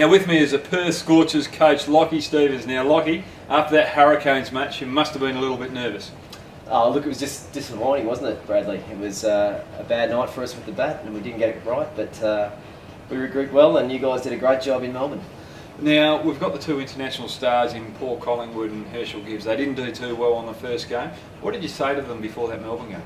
Now with me is a Perth Scorchers coach, Lachie Stevens. Now Lachie, after that Hurricanes match, you must have been a little bit nervous. Oh, look, it was just disappointing, wasn't it, Bradley? It was a bad night for us with the bat, and we didn't get it right, but we regrouped well, and you guys did a great job in Melbourne. Now, we've got the two international stars in Paul Collingwood and Herschel Gibbs. They didn't do too well on the first game. What did you say to them before that Melbourne game?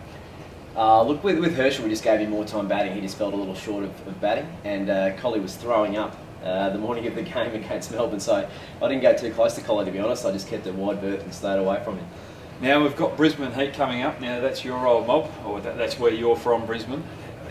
Look, with Herschel, we just gave him more time batting. He just felt a little short of batting, and Collie was throwing up the morning of the game against Melbourne, so I didn't go too close to Collie, to be honest. I just kept a wide berth and stayed away from him. Now, we've got Brisbane Heat coming up. Now, that's your old mob, or that's where you're from, Brisbane.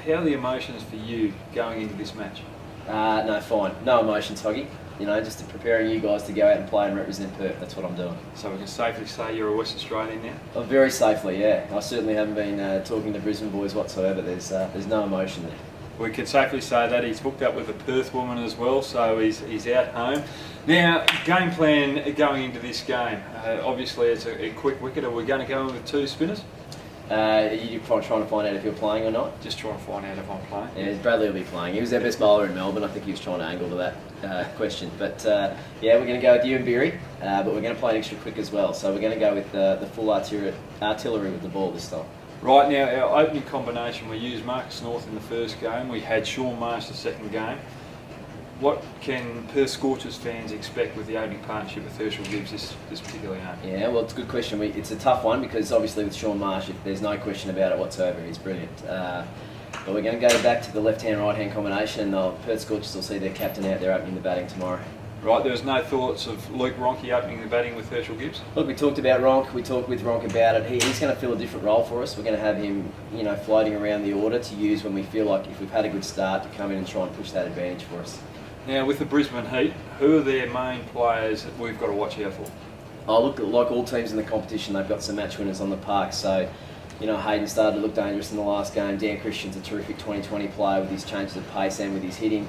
How are the emotions for you going into this match? No, fine. No emotions, Hoggy. You know, just preparing you guys to go out and play and represent Perth. That's what I'm doing. So we can safely say you're a West Australian now? Oh, very safely, yeah. I certainly haven't been talking to Brisbane boys whatsoever. There's no emotion there. We can safely say that he's hooked up with a Perth woman as well, so he's out home. Now, game plan going into this game. Obviously, it's a quick wicket. Are we going to go in with two spinners? You're probably trying to find out if you're playing or not? Just trying to find out if I'm playing. Yeah, Bradley will be playing. He was our best bowler in Melbourne. I think he was trying to angle to that question. But yeah, we're going to go with you and Beery, but we're going to play an extra quick as well. So we're going to go with the full artillery with the ball this time. Right, now our opening combination, we used Marcus North in the first game. We had Sean Marsh the second game. What can Perth Scorchers fans expect with the opening partnership with Herschel Gibbs this particular game? Yeah, well, it's a good question. It's a tough one because obviously with Sean Marsh, there's no question about it whatsoever. He's brilliant. But we're going to go back to the left-hand, right-hand combination, and Perth Scorchers will see their captain out there opening the batting tomorrow. Right, there was no thoughts of Luke Ronke opening the batting with Herschel Gibbs? Look, we talked about Ronk. We talked with Ronk about it. He's going to fill a different role for us. We're going to have him, you know, floating around the order to use when we feel like if we've had a good start to come in and try and push that advantage for us. Now, with the Brisbane Heat, who are their main players that we've got to watch out for? Oh, look, like all teams in the competition, they've got some match winners on the park. So, you know, Hayden started to look dangerous in the last game. Dan Christian's a terrific 2020 player with his changes of pace and with his hitting.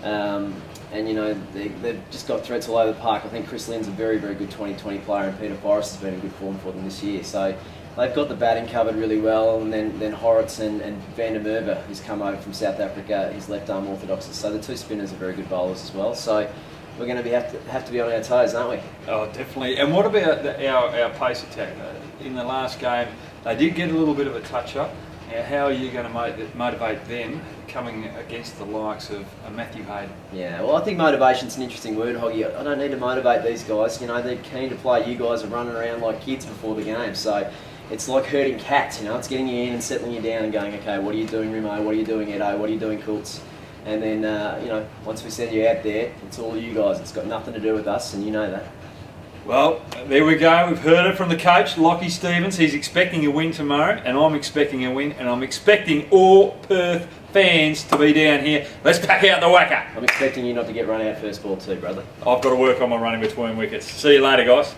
And, you know, they've just got threats all over the park. I think Chris Lynn's a very, very good 2020 player, and Peter Forrest has been in good form for them this year. So they've got the batting covered really well, and then Horitz and Van der Merwe, who's come over from South Africa, his left arm orthodox. So the two spinners are very good bowlers as well. So we're going to have to be on our toes, aren't we? Oh, definitely. And what about our pace attack? In the last game, they did get a little bit of a touch-up. Now, how are you going to motivate them coming against the likes of Matthew Hayden? Yeah, well, I think motivation's an interesting word, Hoggy. I don't need to motivate these guys. You know, they're keen to play. You guys are running around like kids before the game. So it's like herding cats, you know. It's getting you in and settling you down and going, okay, what are you doing, Rimo? What are you doing, Edo? What are you doing, Coults? And then, you know, once we send you out there, it's all you guys. It's got nothing to do with us, and you know that. Well, there we go. We've heard it from the coach, Lachie Stevens. He's expecting a win tomorrow, and I'm expecting a win, and I'm expecting all Perth fans to be down here. Let's pack out the whacker. I'm expecting you not to get run out first ball too, brother. I've got to work on my running between wickets. See you later, guys.